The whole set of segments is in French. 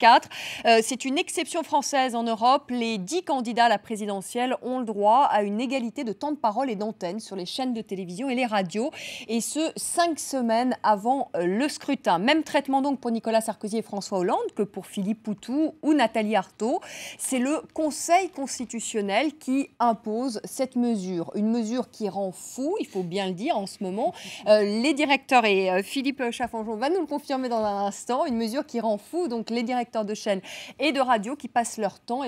2024. C'est une exception française en Europe. Les 10 candidats à la présidentielle ont le droit à une égalité de temps de parole et d'antenne sur les chaînes de télévision et les radios, et ce 5 semaines avant le scrutin. Même traitement donc pour Nicolas Sarkozy et François Hollande que pour Philippe Poutou ou Nathalie Arthaud. C'est le Conseil constitutionnel qui impose cette mesure. Une mesure qui rend fou, il faut bien le dire en ce moment. Les directeurs, et Philippe Chaffanjon va nous le confirmer dans un instant, une mesure qui rend fou donc les directeurs de chaînes et de radio qui passent leur temps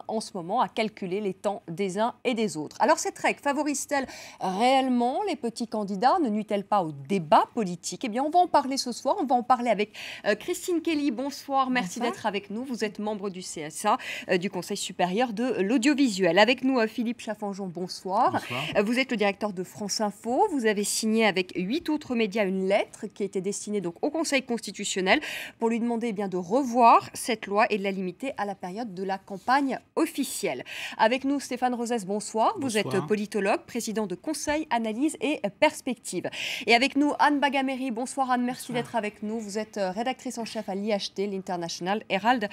en ce moment à calculer les temps des uns et des autres. Alors cette règle favorise-t-elle réellement les petits candidats? Ne nuit-elle pas au débat politique? On va en parler ce soir. On va en parler avec Christine Kelly. Bonsoir, merci d'être avec nous. Vous êtes membre du CSA, du Conseil supérieur de l'audiovisuel. Avec nous, Philippe Chaffanjon, bonsoir. Bonsoir. Vous êtes le directeur de France Info. Vous avez signé avec 8 autres médias une lettre qui a été destinée donc au Conseil constitutionnel pour lui demander de revoir cette loi et de la limiter à la période de la campagne officielle. Avec nous, Stéphane Rosès, bonsoir. Vous êtes politologue, président de Conseil, Analyse et Perspective. Et avec nous, Anne Bagaméry. Bonsoir Anne, merci d'être avec nous. Vous êtes rédactrice en chef à l'IHT, l'International Herald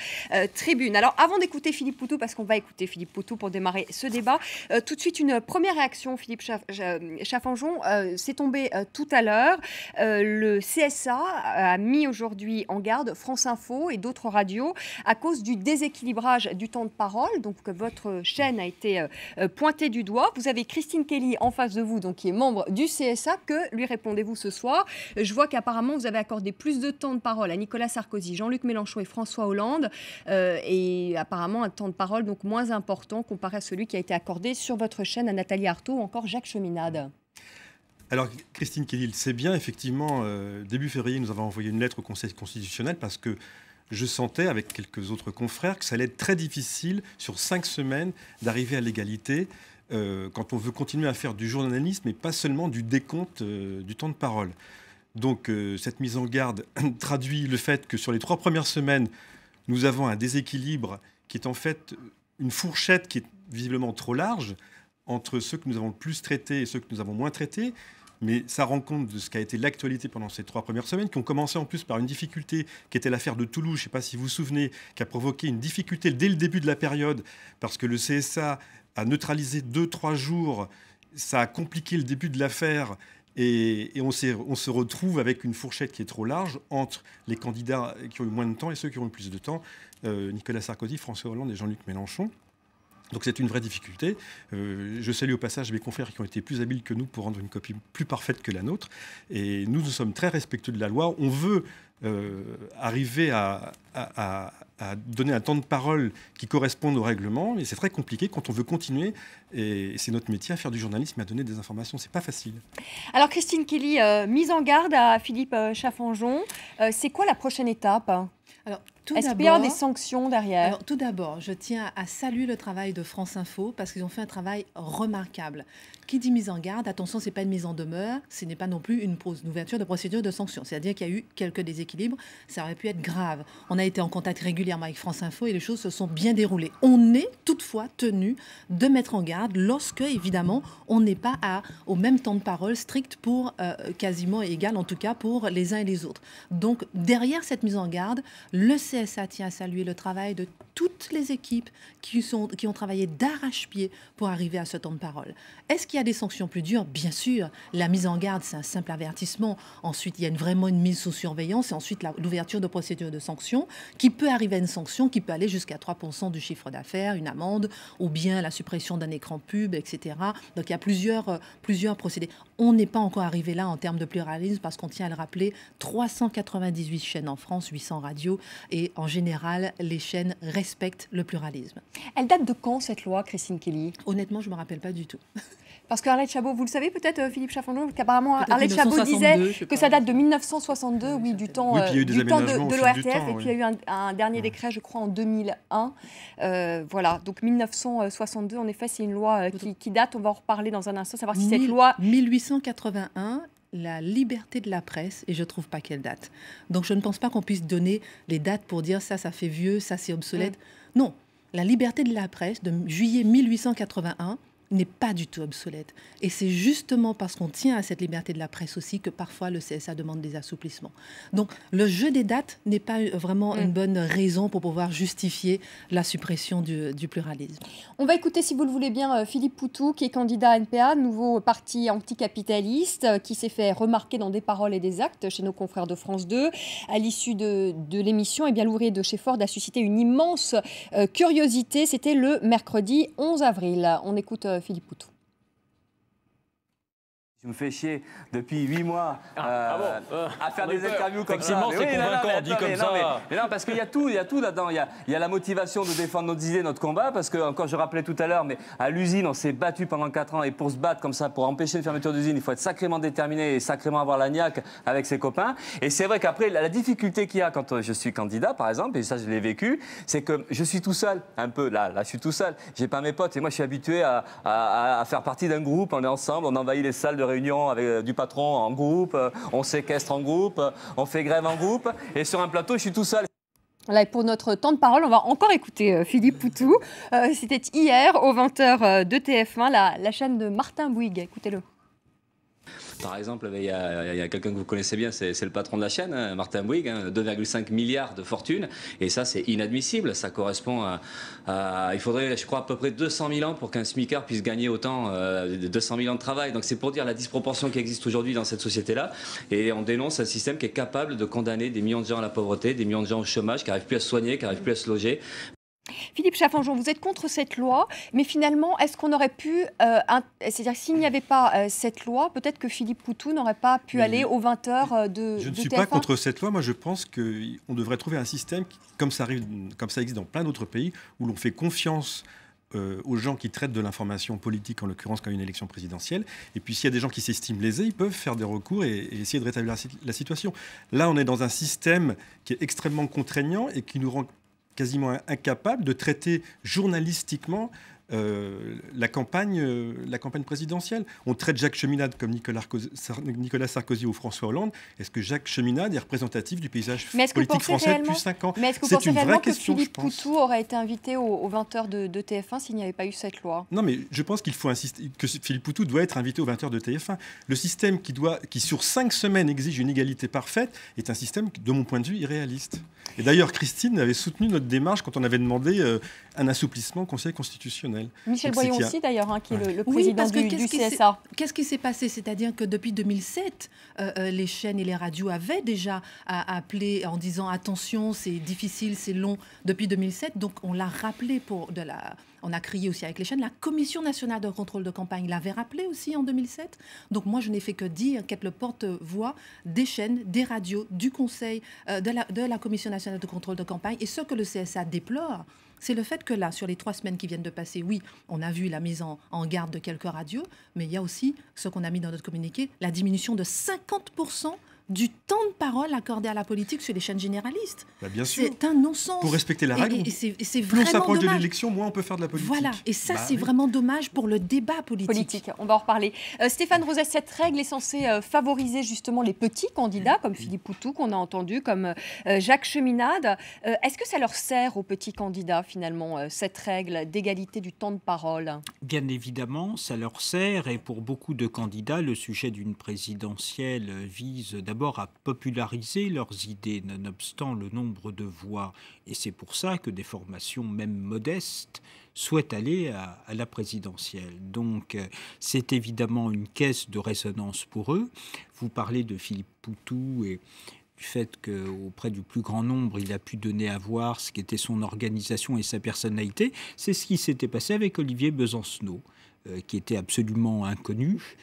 Tribune. Alors avant d'écouter Philippe Poutou, parce qu'on va écouter Philippe Poutou pour démarrer ce débat, tout de suite une première réaction, Philippe Chaffanjon. C'est tombé tout à l'heure. Le CSA a mis aujourd'hui en garde France Info et d'autres radios à cause du déséquilibrage du temps de parole. Donc votre chaîne a été pointée du doigt. Vous avez Christine Kelly en face de vous, donc qui est membre du CSA. Que lui répondez-vous ce soir? Je vois qu'apparemment vous avez accordé plus de temps de parole à Nicolas Sarkozy, Jean-Luc Mélenchon et François Hollande, et apparemment un temps de parole donc moins important comparé à celui qui a été accordé sur votre chaîne à Nathalie Arthaud ou encore Jacques Cheminade. Alors, Christine Kelly, c'est bien, effectivement, début février, nous avons envoyé une lettre au Conseil constitutionnel parce que je sentais, avec quelques autres confrères, que ça allait être très difficile, sur 5 semaines, d'arriver à l'égalité quand on veut continuer à faire du journalisme et pas seulement du décompte du temps de parole. Donc, cette mise en garde traduit le fait que sur les 3 premières semaines, nous avons un déséquilibre qui est en fait une fourchette qui est visiblement trop large entre ceux que nous avons le plus traités et ceux que nous avons moins traités. Mais ça rend compte de ce qu'a été l'actualité pendant ces 3 premières semaines, qui ont commencé en plus par une difficulté qui était l'affaire de Toulouse, je ne sais pas si vous vous souvenez, qui a provoqué une difficulté dès le début de la période, parce que le CSA a neutralisé 2-3 jours. Ça a compliqué le début de l'affaire. Et on se retrouve avec une fourchette qui est trop large entre les candidats qui ont eu moins de temps et ceux qui ont eu plus de temps, Nicolas Sarkozy, François Hollande et Jean-Luc Mélenchon. Donc c'est une vraie difficulté. Je salue au passage mes confrères qui ont été plus habiles que nous pour rendre une copie plus parfaite que la nôtre. Et nous sommes très respectueux de la loi. On veut arriver à donner un temps de parole qui corresponde au règlement. Mais c'est très compliqué quand on veut continuer. Et c'est notre métier à faire du journalisme et à donner des informations. C'est pas facile. Alors Christine Kelly, mise en garde à Philippe Chaffanjon. C'est quoi la prochaine étape? Est-ce qu'il y a des sanctions derrière? Alors, tout d'abord, je tiens à saluer le travail de France Info parce qu'ils ont fait un travail remarquable. Qui dit mise en garde, attention, ce n'est pas une mise en demeure, ce n'est pas non plus une ouverture de procédure de sanction. C'est-à-dire qu'il y a eu quelques déséquilibres, ça aurait pu être grave. On a été en contact régulièrement avec France Info et les choses se sont bien déroulées. On est toutefois tenu de mettre en garde lorsque, évidemment, on n'est pas au même temps de parole strict pour quasiment égal, en tout cas pour les uns et les autres. Donc, derrière cette mise en garde, le CSA tient à saluer le travail de toutes les équipes qui ont travaillé d'arrache-pied pour arriver à ce temps de parole. Est-ce qu'il y a des sanctions plus dures? Bien sûr. La mise en garde, c'est un simple avertissement. Ensuite, il y a vraiment une mise sous surveillance et ensuite l'ouverture de procédures de sanctions qui peut arriver à une sanction qui peut aller jusqu'à 3% du chiffre d'affaires, une amende ou bien la suppression d'un écran pub, etc. Donc, il y a plusieurs procédés. On n'est pas encore arrivé là en termes de pluralisme parce qu'on tient à le rappeler, 398 chaînes en France, 800 radios et en général, les chaînes respectent le pluralisme. Elle date de quand cette loi, Christine Kelly? Honnêtement, je ne me rappelle pas du tout. Parce qu'Arlette Chabot, vous le savez peut-être, Philippe Chaffanjon, qu'apparemment Arlette Chabot disait que ça date de 1962, oui, du temps, du temps de l'ORTF, et puis il y a eu un dernier décret, je crois, en 2001. Voilà, donc 1962, en effet, c'est une loi qui date, on va en reparler dans un instant, savoir si cette loi... 1881, la liberté de la presse, et je ne trouve pas quelle date. Donc je ne pense pas qu'on puisse donner les dates pour dire ça fait vieux, ça c'est obsolète. Non, la liberté de la presse de juillet 1881, n'est pas du tout obsolète. Et c'est justement parce qu'on tient à cette liberté de la presse aussi que parfois le CSA demande des assouplissements. Donc le jeu des dates n'est pas vraiment une bonne raison pour pouvoir justifier la suppression du pluralisme. On va écouter, si vous le voulez bien, Philippe Poutou, qui est candidat à NPA, nouveau parti anticapitaliste, qui s'est fait remarquer dans des paroles et des actes chez nos confrères de France 2. À l'issue de l'émission, eh bien, l'ouvrier de chez Ford a suscité une immense curiosité. C'était le mercredi 11 avril. On écoute Philippe Poutou. Je me fais chier depuis 8 mois à faire des interviews comme ça. C'est convaincant, dit comme ça. Mais non, parce qu'il y a tout là-dedans. Il y a la motivation de défendre nos idées, notre combat, parce que, encore je rappelais tout à l'heure, mais à l'usine, on s'est battu pendant 4 ans, et pour se battre comme ça, pour empêcher une fermeture d'usine, il faut être sacrément déterminé et sacrément avoir la niaque avec ses copains. Et c'est vrai qu'après, la difficulté qu'il y a quand je suis candidat, par exemple, et ça je l'ai vécu, c'est que je suis tout seul, un peu. Là je suis tout seul. J'ai pas mes potes, et moi je suis habitué à faire partie d'un groupe. On est ensemble, on envahit les salles de réunion avec du patron en groupe, on séquestre en groupe, on fait grève en groupe, et sur un plateau, je suis tout seul. Là, pour notre temps de parole, on va encore écouter Philippe Poutou. C'était hier, aux 20h de TF1, la chaîne de Martin Bouygues. Écoutez-le. Par exemple, il y a quelqu'un que vous connaissez bien, c'est le patron de la chaîne, Martin Bouygues, 2,5 milliards de fortune. Et ça, c'est inadmissible. Ça correspond il faudrait, je crois, à peu près 200 000 ans pour qu'un smicard puisse gagner autant de 200 000 ans de travail. Donc c'est pour dire la disproportion qui existe aujourd'hui dans cette société-là. Et on dénonce un système qui est capable de condamner des millions de gens à la pauvreté, des millions de gens au chômage, qui n'arrivent plus à se soigner, qui n'arrivent plus à se loger. Philippe Chaffanjon, vous êtes contre cette loi, mais finalement, est-ce qu'on aurait pu... c'est-à-dire, s'il n'y avait pas cette loi, peut-être que Philippe Poutou n'aurait pas pu aller aux 20h de TF1. Je ne suis pas contre cette loi. Moi, je pense qu'on devrait trouver un système, comme ça existe dans plein d'autres pays, où l'on fait confiance aux gens qui traitent de l'information politique, en l'occurrence quand il y a une élection présidentielle. Et puis s'il y a des gens qui s'estiment lésés, ils peuvent faire des recours et essayer de rétablir la situation. Là, on est dans un système qui est extrêmement contraignant et qui nous rend quasiment incapable de traiter journalistiquement la campagne présidentielle. On traite Jacques Cheminade comme Nicolas Sarkozy ou François Hollande. Est-ce que Jacques Cheminade est représentatif du paysage politique français depuis 5 ans? Mais est-ce que vous pensez réellement que Philippe Poutou aurait été invité aux 20h de TF1 s'il n'y avait pas eu cette loi? Non, mais je pense qu'il faut insister que Philippe Poutou doit être invité aux 20h de TF1. Le système qui sur 5 semaines exige une égalité parfaite est un système, de mon point de vue, irréaliste. Et d'ailleurs, Christine avait soutenu notre démarche quand on avait demandé un assouplissement au Conseil constitutionnel. Michel Boyon aussi, d'ailleurs, qui est le président du CSA. Qu'est-ce qui s'est passé? C'est-à-dire que depuis 2007, les chaînes et les radios avaient déjà appelé en disant « attention, c'est difficile, c'est long » depuis 2007. Donc, on l'a rappelé on a crié aussi avec les chaînes. La Commission nationale de contrôle de campagne l'avait rappelé aussi en 2007. Donc moi, je n'ai fait que dire qu'être le porte-voix des chaînes, des radios, du Conseil, de la Commission nationale de contrôle de campagne. Et ce que le CSA déplore, c'est le fait que là, sur les 3 semaines qui viennent de passer, oui, on a vu la mise en garde de quelques radios, mais il y a aussi ce qu'on a mis dans notre communiqué, la diminution de 50% du temps de parole accordé à la politique sur les chaînes généralistes. Bien sûr. C'est un non-sens. Pour respecter la règle, c'est plus on s'approche de dommage. l'élection, moins on peut faire de la politique. Voilà, et ça, c'est vraiment dommage pour le débat politique. On va en reparler. Stéphane Rosès, cette règle est censée favoriser justement les petits candidats, comme Philippe Poutou, qu'on a entendu, comme Jacques Cheminade. Est-ce que ça leur sert aux petits candidats, finalement, cette règle d'égalité du temps de parole? Bien évidemment, ça leur sert, et pour beaucoup de candidats, le sujet d'une présidentielle vise d'abord à populariser leurs idées, nonobstant le nombre de voix. Et c'est pour ça que des formations, même modestes, souhaitent aller à la présidentielle. Donc, c'est évidemment une caisse de résonance pour eux. Vous parlez de Philippe Poutou et du fait qu'auprès du plus grand nombre, il a pu donner à voir ce qu'était son organisation et sa personnalité. C'est ce qui s'était passé avec Olivier Besancenot, qui était absolument inconnu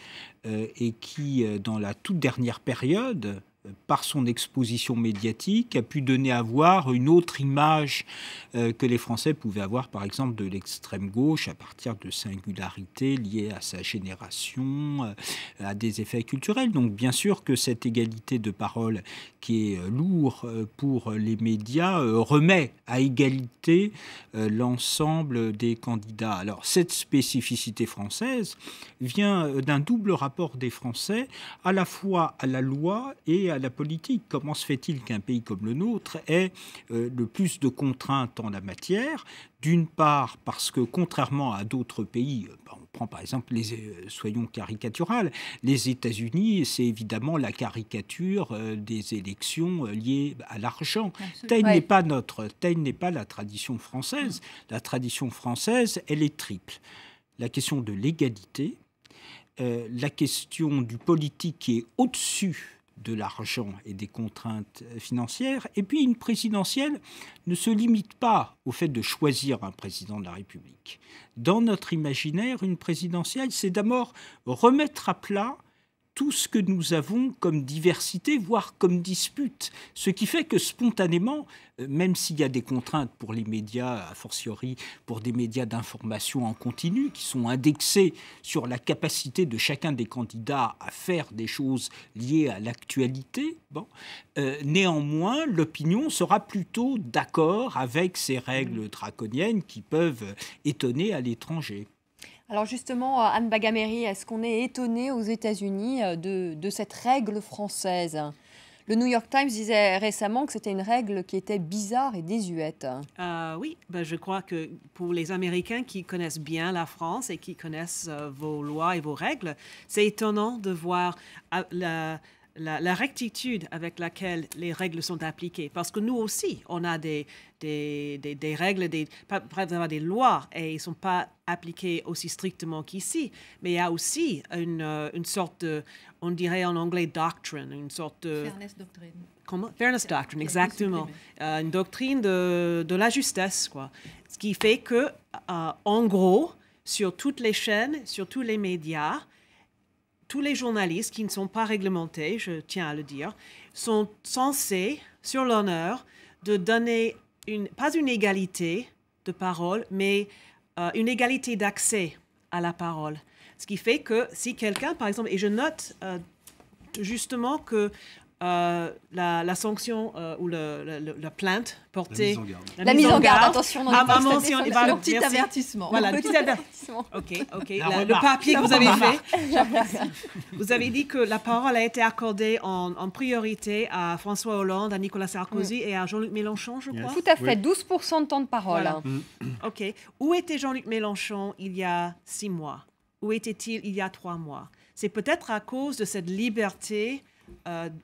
et qui, dans la toute dernière période, par son exposition médiatique, a pu donner à voir une autre image que les Français pouvaient avoir, par exemple, de l'extrême gauche, à partir de singularités liées à sa génération, à des effets culturels. Donc, bien sûr que cette égalité de parole, qui est lourde pour les médias, remet à égalité l'ensemble des candidats. Alors, cette spécificité française vient d'un double rapport des Français, à la fois à la loi et lié à la politique. Comment se fait-il qu'un pays comme le nôtre ait le plus de contraintes en la matière ? D'une part, parce que contrairement à d'autres pays, on prend par exemple, soyons caricaturales, les États-Unis, c'est évidemment la caricature des élections liées à l'argent. Telle n'est pas la tradition française. La tradition française, elle est triple. La question de l'égalité, la question du politique qui est au-dessus de l'argent et des contraintes financières. Et puis une présidentielle ne se limite pas au fait de choisir un président de la République. Dans notre imaginaire, une présidentielle, c'est d'abord remettre à plat tout ce que nous avons comme diversité, voire comme dispute. Ce qui fait que spontanément, même s'il y a des contraintes pour les médias, a fortiori pour des médias d'information en continu, qui sont indexés sur la capacité de chacun des candidats à faire des choses liées à l'actualité, néanmoins, l'opinion sera plutôt d'accord avec ces règles draconiennes qui peuvent étonner à l'étranger. Alors justement, Anne Bagaméry, est-ce qu'on est étonné aux États-Unis de cette règle française ? Le New York Times disait récemment que c'était une règle qui était bizarre et désuète. Oui, je crois que pour les Américains qui connaissent bien la France et qui connaissent vos lois et vos règles, c'est étonnant de voir la rectitude avec laquelle les règles sont appliquées. Parce que nous aussi, on a des règles, des lois, et ils ne sont pas appliqués aussi strictement qu'ici. Mais il y a aussi une sorte de, on dirait en anglais, doctrine, une sorte de... Fairness doctrine. Comment? Fairness doctrine, exactement. Une doctrine de la justesse, quoi. Ce qui fait que, en gros, sur toutes les chaînes, sur tous les médias, tous les journalistes qui ne sont pas réglementés, je tiens à le dire, sont censés, sur l'honneur, de donner pas une égalité de parole, mais une égalité d'accès à la parole. Ce qui fait que si quelqu'un, par exemple, et je note justement que la sanction ou la plainte portée... La mise en garde, attention. Le petit avertissement. Voilà, le petit avertissement. OK. Le papier que vous avez fait. Vous avez dit que la parole a été accordée en priorité à François Hollande, à Nicolas Sarkozy et à Jean-Luc Mélenchon, je crois. Tout à fait, 12% de temps de parole. Voilà. OK. Où était Jean-Luc Mélenchon il y a 6 mois? Où était-il il y a 3 mois? C'est peut-être à cause de cette liberté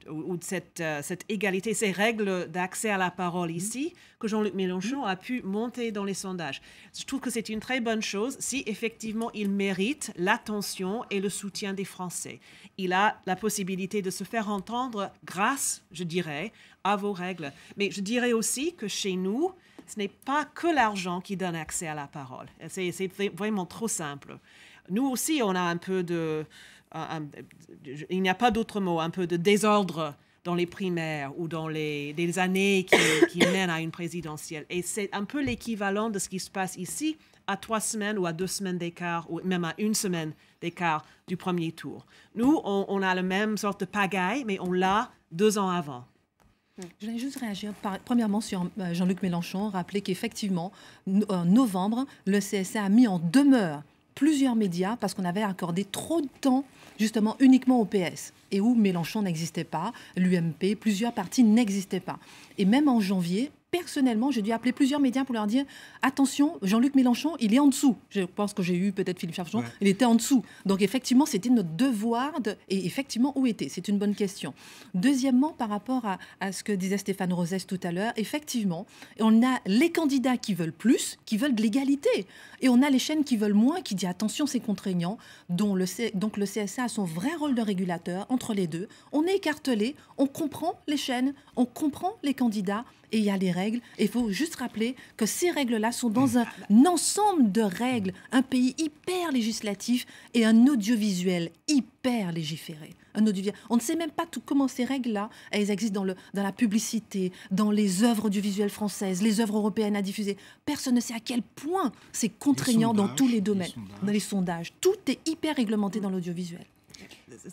ou de cette égalité, ces règles d'accès à la parole ici, que Jean-Luc Mélenchon a pu monter dans les sondages. Je trouve que c'est une très bonne chose si effectivement il mérite l'attention et le soutien des Français. Il a la possibilité de se faire entendre grâce, je dirais, à vos règles. Mais je dirais aussi que chez nous, ce n'est pas que l'argent qui donne accès à la parole. C'est vraiment trop simple. Nous aussi, on a un peu de... il n'y a pas d'autre mot, un peu de désordre dans les primaires ou dans les années qui mènent à une présidentielle. Et c'est un peu l'équivalent de ce qui se passe ici à 3 semaines ou à 2 semaines d'écart, ou même à 1 semaine d'écart du premier tour. Nous, on a la même sorte de pagaille, mais on l'a 2 ans avant. Je voulais juste réagir premièrement sur Jean-Luc Mélenchon, rappeler qu'effectivement, en novembre, le CSA a mis en demeure plusieurs médias parce qu'on avait accordé trop de temps justement uniquement au PS et où Mélenchon n'existait pas, l'UMP, plusieurs partis n'existaient pas. Et même en janvier, personnellement, j'ai dû appeler plusieurs médias pour leur dire « Attention, Jean-Luc Mélenchon, il est en dessous ». Je pense que j'ai eu peut-être Philippe Charpchon, il était en dessous. Donc effectivement, c'était notre devoir et effectivement, où était? C'est une bonne question. Deuxièmement, par rapport à ce que disait Stéphane Rosès tout à l'heure, effectivement, on a les candidats qui veulent plus, qui veulent de l'égalité. Et on a les chaînes qui veulent moins, qui disent « Attention, c'est contraignant ». Donc le CSA a son vrai rôle de régulateur entre les deux. On est écartelé, on comprend les chaînes, on comprend les candidats, et il y a les règles. Et il faut juste rappeler que ces règles-là sont dans un ensemble de règles, un pays hyper législatif et un audiovisuel hyper légiféré. On ne sait même pas comment ces règles-là, elles existent dans la publicité, dans les œuvres audiovisuelles françaises, les œuvres européennes à diffuser. Personne ne sait à quel point c'est contraignant dans tous les domaines. Dans les sondages, tout est hyper réglementé dans l'audiovisuel.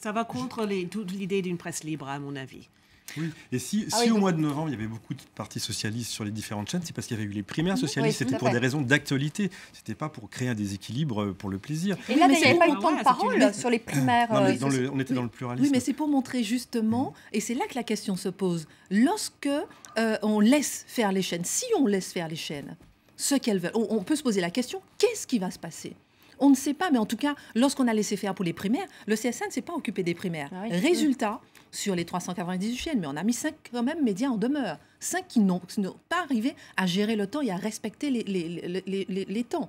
Ça va contre toute l'idée d'une presse libre, à mon avis. Oui, et si au mois de novembre, il y avait beaucoup de partis socialistes sur les différentes chaînes, c'est parce qu'il y avait eu les primaires socialistes, oui, c'était pour des raisons d'actualité, c'était pas pour créer un déséquilibre pour le plaisir. Et là, il n'y avait pas eu Ah tant de ouais, parole sur les primaires. Non, mais on était dans le pluralisme. Oui, mais c'est pour montrer justement, et c'est là que la question se pose, lorsque on laisse faire les chaînes, si on laisse faire les chaînes, ce qu'elles veulent, on peut se poser la question, qu'est-ce qui va se passer ? On ne sait pas, mais en tout cas, lorsqu'on a laissé faire pour les primaires, le CSA ne s'est pas occupé des primaires. Ah oui. Résultat, sur les 398 chaînes, mais on a mis 5 quand même médias en demeure. 5 qui n'ont pas arrivé à gérer le temps et à respecter les temps.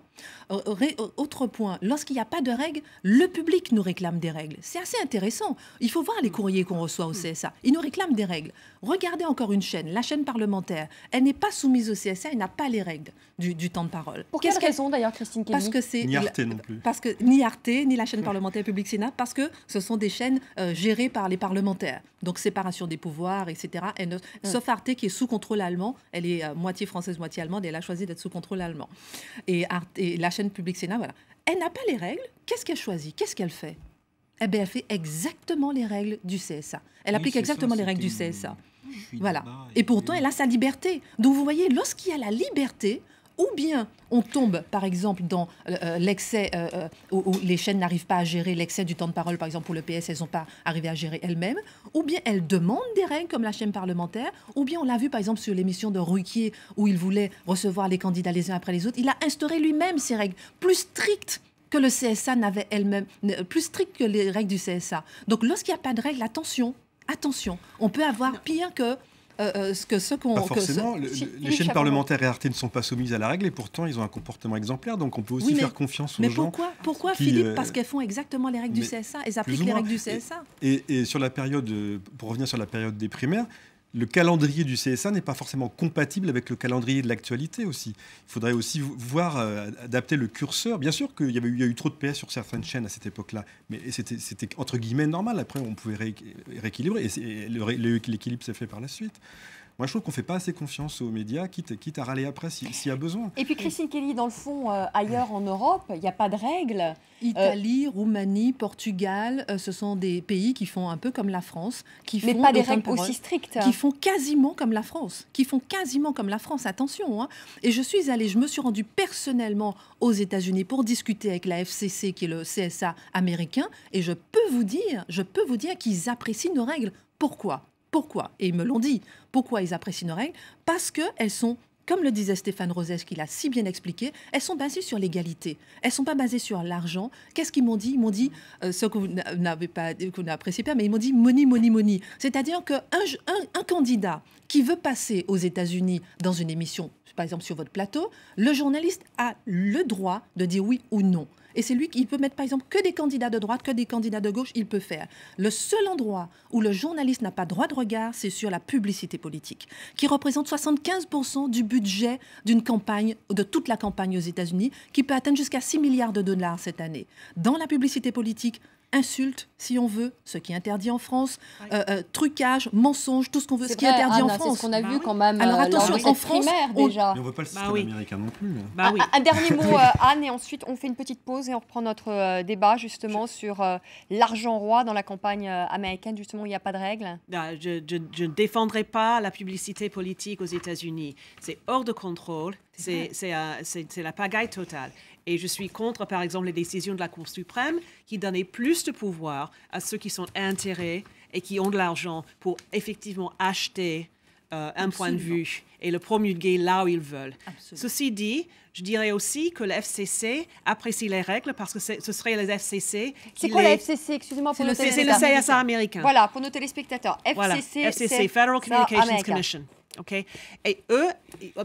Autre point, lorsqu'il n'y a pas de règles, le public nous réclame des règles. C'est assez intéressant. Il faut voir les courriers qu'on reçoit au CSA. Ils nous réclament des règles. Regardez encore une chaîne, la chaîne parlementaire. Elle n'est pas soumise au CSA, elle n'a pas les règles du temps de parole. Pour quelle raison d'ailleurs, Christine Kelly? Parce que c'est Ni Arte non plus. Parce que ni Arte, ni la chaîne parlementaire Public Sénat, parce que ce sont des chaînes gérées par les parlementaires. Donc séparation des pouvoirs, etc. Sauf Arte qui est sous contrôle allemand. Elle est moitié française, moitié allemande. Et elle a choisi d'être sous contrôle allemand. Et la chaîne Public Sénat, voilà. Elle n'a pas les règles. Qu'est-ce qu'elle choisit? Qu'est-ce qu'elle fait? Eh bien, elle fait exactement les règles du CSA. Elle applique exactement les règles du CSA. Voilà. Et pourtant, elle a sa liberté. Donc, vous voyez, lorsqu'il y a la liberté, ou bien on tombe, par exemple, dans l'excès, où les chaînes n'arrivent pas à gérer l'excès du temps de parole, par exemple, pour le PS, elles n'ont pas arrivé à gérer elles-mêmes, ou bien elles demandent des règles, comme la chaîne parlementaire, ou bien on l'a vu, par exemple, sur l'émission de Ruquier, où il voulait recevoir les candidats les uns après les autres, il a instauré lui-même ces règles plus strictes que le CSA n'avait elle-même, plus strictes que les règles du CSA. Donc, lorsqu'il n'y a pas de règles, attention, on peut avoir pire que ce qu'on... Pas forcément. Les chaînes parlementaires et Arte ne sont pas soumises à la règle et pourtant ils ont un comportement exemplaire. Donc on peut aussi faire confiance aux gens. Mais pourquoi Philippe? Parce qu'elles font exactement les règles du CSA. Elles appliquent les règles du CSA. Et sur la période, pour revenir sur la période des primaires, le calendrier du CSA n'est pas forcément compatible avec le calendrier de l'actualité aussi. Il faudrait aussi voir adapter le curseur. Bien sûr qu'il y a eu trop de PS sur certaines chaînes à cette époque-là, mais c'était entre guillemets normal. Après, on pouvait rééquilibrer et l'équilibre s'est fait par la suite. Moi, je trouve qu'on ne fait pas assez confiance aux médias, quitte à râler après s'il y a besoin. Et puis, Christine Kelly, dans le fond, ailleurs en Europe, il n'y a pas de règles. Italie, Roumanie, Portugal, ce sont des pays qui font un peu comme la France. Mais pas des règles aussi strictes. Qui font quasiment comme la France. Attention. Hein. Et je me suis rendue personnellement aux États-Unis pour discuter avec la FCC, qui est le CSA américain. Et je peux vous dire qu'ils apprécient nos règles. Pourquoi ? Et ils me l'ont dit. Pourquoi ils apprécient nos règles? Parce qu'elles sont, comme le disait Stéphane Rosès, qui l'a si bien expliqué, elles sont basées sur l'égalité. Elles ne sont pas basées sur l'argent. Qu'est-ce qu'ils m'ont dit? Ils m'ont dit, ce que vous n'appréciez pas, mais ils m'ont dit money, money, money. C'est-à-dire qu'un candidat qui veut passer aux États-Unis dans une émission, par exemple sur votre plateau, le journaliste a le droit de dire oui ou non. Et c'est lui qui peut mettre, par exemple, que des candidats de droite, que des candidats de gauche, il peut faire. Le seul endroit où le journaliste n'a pas droit de regard, c'est sur la publicité politique, qui représente 75% du budget d'une campagne, de toute la campagne aux États-Unis, qui peut atteindre jusqu'à 6 milliards de dollars cette année. Dans la publicité politique, insulte, si on veut, ce qui est interdit en France, trucage, mensonge, tout ce qu'on veut, ce qui est interdit en France. C'est ce qu'on a vu quand même. Alors attention, en France, déjà. Mais on ne veut pas le système américain non plus. Un dernier mot, Anne, et ensuite on fait une petite pause et on reprend notre débat justement sur l'argent roi dans la campagne américaine, justement où il n'y a pas de règles. Je ne défendrai pas la publicité politique aux États-Unis. C'est hors de contrôle, c'est la pagaille totale. Et je suis contre, par exemple, les décisions de la Cour suprême qui donnaient plus de pouvoir à ceux qui sont intéressés et qui ont de l'argent pour effectivement acheter un point de vue et le promulguer là où ils veulent. Absolument. Ceci dit, je dirais aussi que le FCC apprécie les règles parce que ce serait les FCC. C'est quoi la FCC? Excusez-moi pour nos téléspectateurs. C'est le CSA américain. Voilà, pour nos téléspectateurs. FCC, Federal Communications Commission. Okay. Et eux,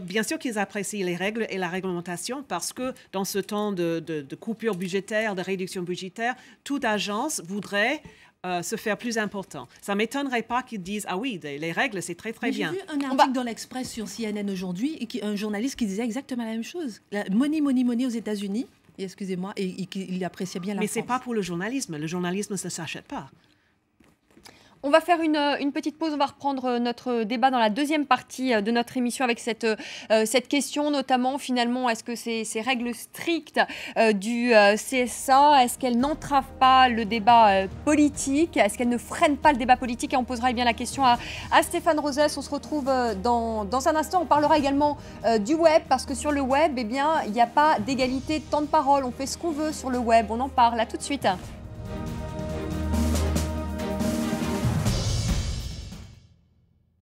bien sûr qu'ils apprécient les règles et la réglementation parce que dans ce temps de coupure budgétaire, de réduction budgétaire, toute agence voudrait se faire plus important. Ça ne m'étonnerait pas qu'ils disent « Ah oui, les règles, c'est très, très bien. » J'ai vu un article dans l'Express sur CNN aujourd'hui, et un journaliste qui disait exactement la même chose. Money, money, money aux États-Unis, excusez-moi, et il appréciait bien la France. Mais ce n'est pas pour le journalisme. Le journalisme, ça ne s'achète pas. On va faire une petite pause, on va reprendre notre débat dans la deuxième partie de notre émission avec cette question, notamment finalement, est-ce que ces règles strictes du CSA, est-ce qu'elles n'entravent pas le débat politique? Est-ce qu'elles ne freinent pas le débat politique? Et on posera bien la question à Stéphane Rosès. On se retrouve dans un instant. On parlera également du web, parce que sur le web, eh bien, il n'y a pas d'égalité de temps de parole. On fait ce qu'on veut sur le web, on en parle. À tout de suite.